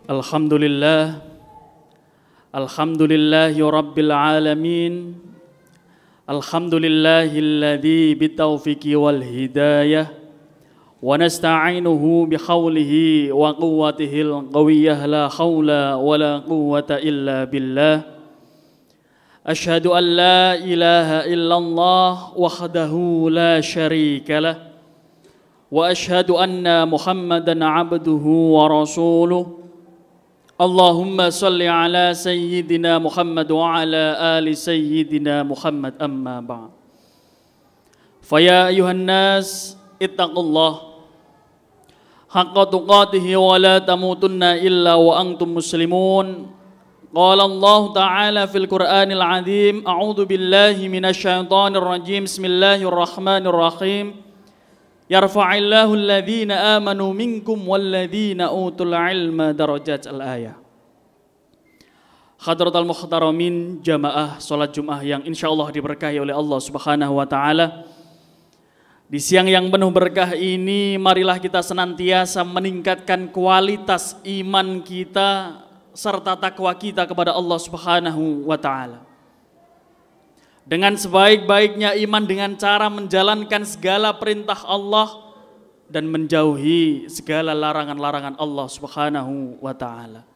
Alhamdulillah, alhamdulillahi rabbil alamin, alhamdulillahilladzi bitaufiqi wal hidayah, wa nasta'inuhu bihaulihi wa quwwatihil qawiyyah la haula wa la quwwata illa billah. Asyhadu an la ilaha illallah wahdahu la syarika lah, wa asyhadu anna Muhammadan abduhu wa rasuluh. Allahumma salli ala sayyidina Muhammad wa ala ali sayyidina Muhammad, amma ba'd. Faya ayuhan nas ittaqullah haqqa tuqatihi wa la tamutunna illa wa antum muslimun. Qala Allah ta'ala fil Qur'anil azim, a'udzu billahi minasy syaithanir rajim. Bismillahirrahmanirrahim. Yarfa'illahu alladhina amanu minkum walladhina utul ilma darajat, al-ayah. Hadratal muhtaramin, jamaah salat Jumat yang insyaallah diberkahi oleh Allah Subhanahu wa taala. Di siang yang penuh berkah ini, marilah kita senantiasa meningkatkan kualitas iman kita serta takwa kita kepada Allah Subhanahu wa taala. Dengan sebaik-baiknya iman dengan cara menjalankan segala perintah Allah dan menjauhi segala larangan-larangan Allah Subhanahu wa taala.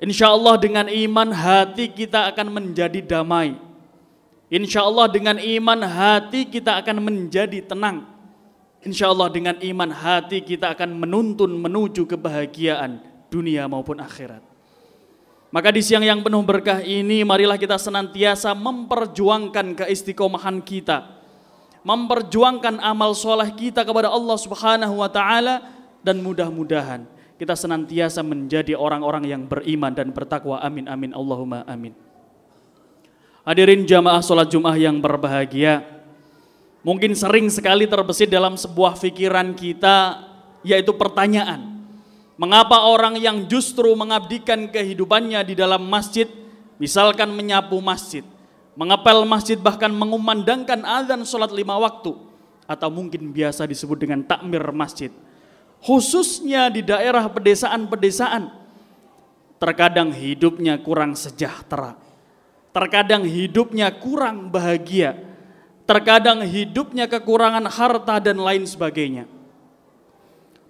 Insyaallah dengan iman hati kita akan menjadi damai. Insyaallah dengan iman hati kita akan menjadi tenang. Insyaallah dengan iman hati kita akan menuntun menuju kebahagiaan dunia maupun akhirat. Maka di siang yang penuh berkah ini, marilah kita senantiasa memperjuangkan keistiqomahan kita, memperjuangkan amal soleh kita kepada Allah Subhanahu wa taala, dan mudah-mudahan kita senantiasa menjadi orang-orang yang beriman dan bertakwa. Amin amin Allahumma amin. Hadirin jamaah salat Jumat yang berbahagia, mungkin sering sekali terbesit dalam sebuah pikiran kita, yaitu pertanyaan, mengapa orang yang justru mengabdikan kehidupannya di dalam masjid, misalkan menyapu masjid, mengepel masjid, bahkan mengumandangkan azan sholat 5 waktu, atau mungkin biasa disebut dengan takmir masjid, khususnya di daerah pedesaan-pedesaan, terkadang hidupnya kurang sejahtera, terkadang hidupnya kurang bahagia, terkadang hidupnya kekurangan harta dan lain sebagainya.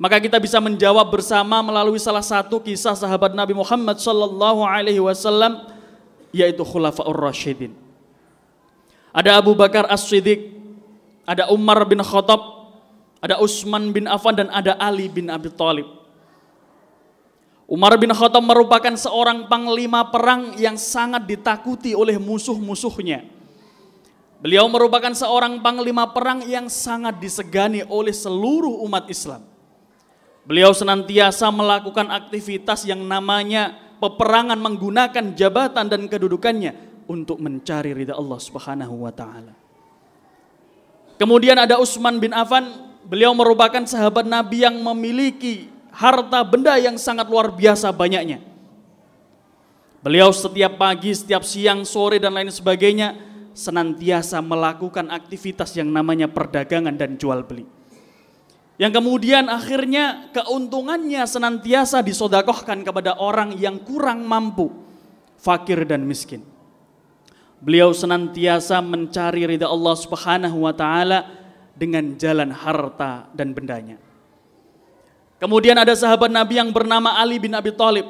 Maka kita bisa menjawab bersama melalui salah satu kisah sahabat Nabi Muhammad sallallahu alaihi wasallam, yaitu Khulafaur Rasyidin. Ada Abu Bakar As-Siddiq, ada Umar bin Khattab, ada Utsman bin Affan, dan ada Ali bin Abi Thalib. Umar bin Khattab merupakan seorang panglima perang yang sangat ditakuti oleh musuh-musuhnya. Beliau merupakan seorang panglima perang yang sangat disegani oleh seluruh umat Islam. Beliau senantiasa melakukan aktivitas yang namanya peperangan menggunakan jabatan dan kedudukannya untuk mencari ridha Allah Subhanahu wa taala. Kemudian ada Utsman bin Affan, beliau merupakan sahabat Nabi yang memiliki harta benda yang sangat luar biasa banyaknya. Beliau setiap pagi, setiap siang, sore dan lain sebagainya senantiasa melakukan aktivitas yang namanya perdagangan dan jual beli. Yang kemudian akhirnya keuntungannya senantiasa disodakohkan kepada orang yang kurang mampu, fakir dan miskin. Beliau senantiasa mencari ridha Allah Subhanahu wa taala dengan jalan harta dan bendanya. Kemudian ada sahabat Nabi yang bernama Ali bin Abi Thalib.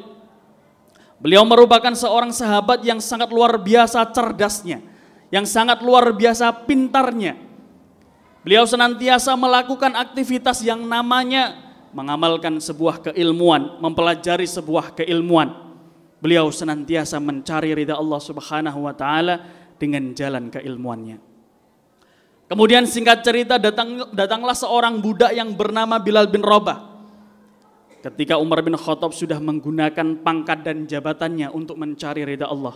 Beliau merupakan seorang sahabat yang sangat luar biasa cerdasnya, yang sangat luar biasa pintarnya. Beliau senantiasa melakukan aktivitas yang namanya mengamalkan sebuah keilmuan, mempelajari sebuah keilmuan. Beliau senantiasa mencari ridha Allah Subhanahu wa taala dengan jalan keilmuannya. Kemudian singkat cerita, datanglah seorang budak yang bernama Bilal bin Rabah. Ketika Umar bin Khattab sudah menggunakan pangkat dan jabatannya untuk mencari ridha Allah,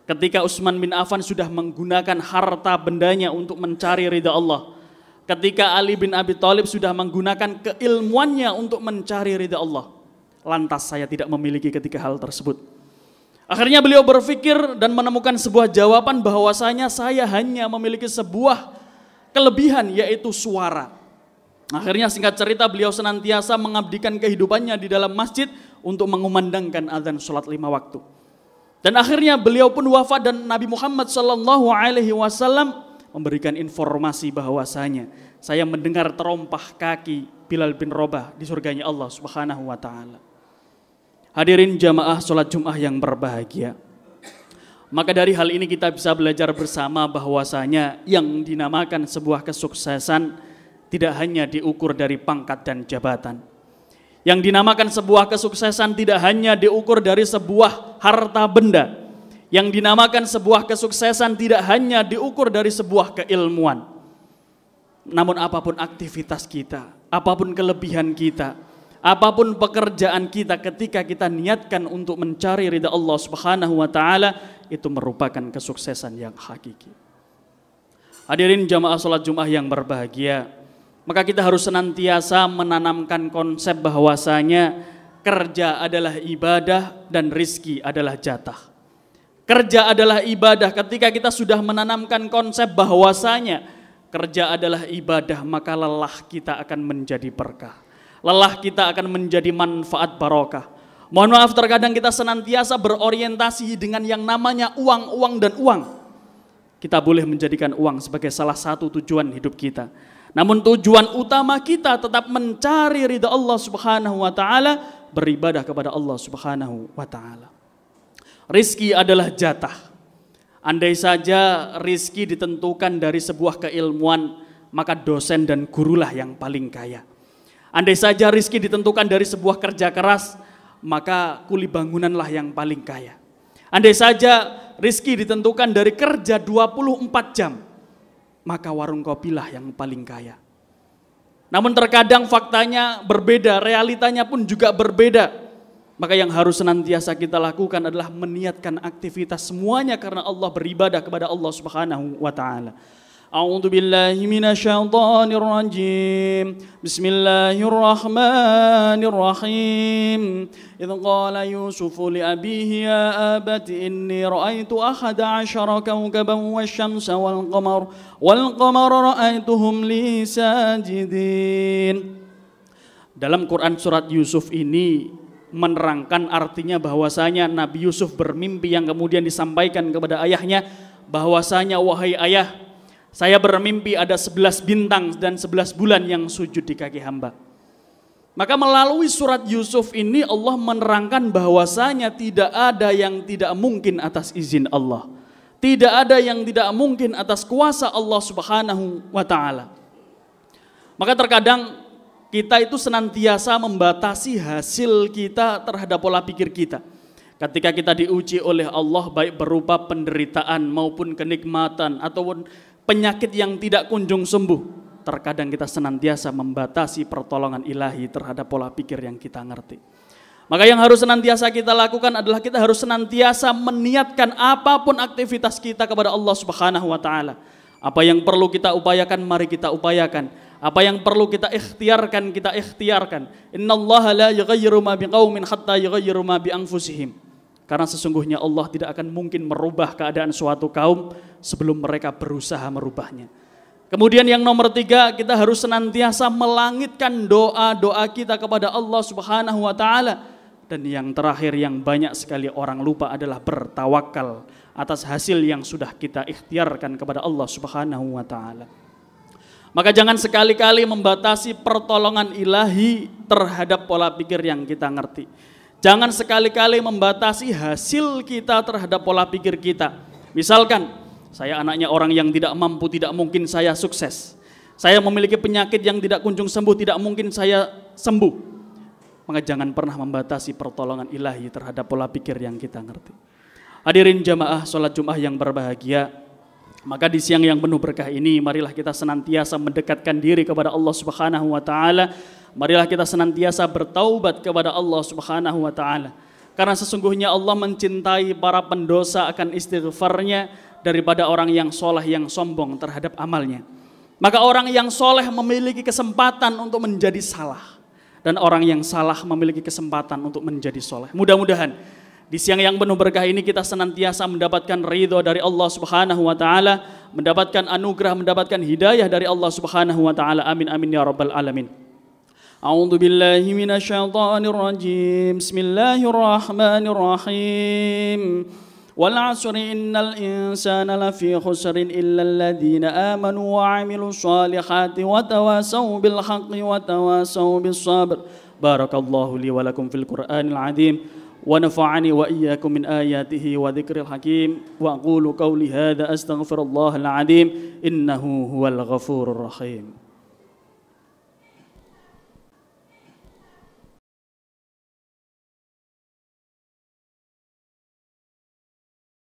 ketika Utsman bin Affan sudah menggunakan harta bendanya untuk mencari ridha Allah, ketika Ali bin Abi Thalib sudah menggunakan keilmuannya untuk mencari ridha Allah, lantas saya tidak memiliki ketika hal tersebut. Akhirnya beliau berpikir dan menemukan sebuah jawaban bahwasanya saya hanya memiliki sebuah kelebihan, yaitu suara. Akhirnya singkat cerita, beliau senantiasa mengabdikan kehidupannya di dalam masjid untuk mengumandangkan azan sholat 5 waktu. Dan akhirnya beliau pun wafat dan Nabi Muhammad SAW memberikan informasi bahwasanya saya mendengar terompah kaki Bilal bin Rabah di surganya Allah Subhanahu wa taala. Hadirin jamaah sholat Jumat yang berbahagia. Maka dari hal ini kita bisa belajar bersama bahwasanya yang dinamakan sebuah kesuksesan tidak hanya diukur dari pangkat dan jabatan. Yang dinamakan sebuah kesuksesan tidak hanya diukur dari sebuah harta benda. Yang dinamakan sebuah kesuksesan tidak hanya diukur dari sebuah keilmuan. Namun apapun aktivitas kita, apapun kelebihan kita, apapun pekerjaan kita ketika kita niatkan untuk mencari ridha Allah Subhanahu wa taala, itu merupakan kesuksesan yang hakiki. Hadirin jamaah salat Jumat yang berbahagia. Maka kita harus senantiasa menanamkan konsep bahwasanya kerja adalah ibadah dan rizki adalah jatah. Kerja adalah ibadah. Ketika kita sudah menanamkan konsep bahwasanya kerja adalah ibadah, maka lelah kita akan menjadi berkah. Lelah kita akan menjadi manfaat barokah. Mohon maaf, terkadang kita senantiasa berorientasi dengan yang namanya uang dan uang. Kita boleh menjadikan uang sebagai salah satu tujuan hidup kita. Namun tujuan utama kita tetap mencari ridha Allah Subhanahu wa taala, beribadah kepada Allah Subhanahu wa taala. Rizki adalah jatah. Andai saja rizki ditentukan dari sebuah keilmuan, maka dosen dan gurulah yang paling kaya. Andai saja rizki ditentukan dari sebuah kerja keras, maka kuli bangunanlah yang paling kaya. Andai saja rizki ditentukan dari kerja 24 jam, maka warung kopilah yang paling kaya. Namun terkadang faktanya berbeda, realitanya pun juga berbeda. Maka yang harus senantiasa kita lakukan adalah meniatkan aktivitas semuanya karena Allah, beribadah kepada Allah Subhanahu wa taala. A'udzu billahi minasyaitonir rajim. Bismillahirrahmanirrahim. Idz qala Yusuf li abihi ya abati inni ra'aitu ahada 'ashara kawkaban wasyamsa wal qamara ra'aituhum li sajidin. Dalam Quran surat Yusuf ini menerangkan artinya bahwasanya Nabi Yusuf bermimpi yang kemudian disampaikan kepada ayahnya bahwasanya wahai ayah, saya bermimpi ada 11 bintang dan 11 bulan yang sujud di kaki hamba. Maka melalui surat Yusuf ini Allah menerangkan bahwasanya tidak ada yang tidak mungkin atas izin Allah. Tidak ada yang tidak mungkin atas kuasa Allah Subhanahu wa taala. Maka terkadang kita itu senantiasa membatasi hasil kita terhadap pola pikir kita. Ketika kita diuji oleh Allah baik berupa penderitaan maupun kenikmatan ataupun penyakit yang tidak kunjung sembuh, terkadang kita senantiasa membatasi pertolongan ilahi terhadap pola pikir yang kita ngerti. Maka yang harus senantiasa kita lakukan adalah kita harus senantiasa meniatkan apapun aktivitas kita kepada Allah Subhanahu wa taala. Apa yang perlu kita upayakan, mari kita upayakan. Apa yang perlu kita ikhtiarkan, kita ikhtiarkan. Innallaha la yughayyiru ma biqaumin hatta yughayyiru ma bi anfusihim. Karena sesungguhnya Allah tidak akan mungkin merubah keadaan suatu kaum sebelum mereka berusaha merubahnya. Kemudian yang nomor 3, kita harus senantiasa melangitkan doa-doa kita kepada Allah Subhanahu wa taala. Dan yang terakhir yang banyak sekali orang lupa adalah bertawakal atas hasil yang sudah kita ikhtiarkan kepada Allah Subhanahu wa taala. Maka jangan sekali-kali membatasi pertolongan ilahi terhadap pola pikir yang kita ngerti. Jangan sekali-kali membatasi hasil kita terhadap pola pikir kita. Misalkan, saya anaknya orang yang tidak mampu, tidak mungkin saya sukses. Saya memiliki penyakit yang tidak kunjung sembuh, tidak mungkin saya sembuh. Maka jangan pernah membatasi pertolongan ilahi terhadap pola pikir yang kita ngerti. Hadirin jamaah sholat Jumat yang berbahagia. Maka di siang yang penuh berkah ini, marilah kita senantiasa mendekatkan diri kepada Allah Subhanahu wa taala. Marilah kita senantiasa bertaubat kepada Allah Subhanahu wa taala. Karena sesungguhnya Allah mencintai para pendosa akan istighfarnya daripada orang yang soleh yang sombong terhadap amalnya. Maka orang yang soleh memiliki kesempatan untuk menjadi salah. Dan orang yang salah memiliki kesempatan untuk menjadi soleh. Mudah-mudahan di siang yang penuh berkah ini kita senantiasa mendapatkan ridho dari Allah Subhanahu wa taala, mendapatkan anugerah, mendapatkan hidayah dari Allah Subhanahu wa taala. Amin amin ya rabbal alamin. أعوذ بالله من الشيطان الرجيم بسم الله الرحمن الرحيم والعصر إن الإنسان لفي خسر إلا الذين آمنوا وعملوا الصالحات وتواصوا بالحق وتواصوا بالصبر بارك الله لي ولكم في القرآن العظيم ونفعني وإياكم من آياته وذكر الحكيم وأقول قولي هذا أستغفر الله العظيم إنه هو الغفور الرحيم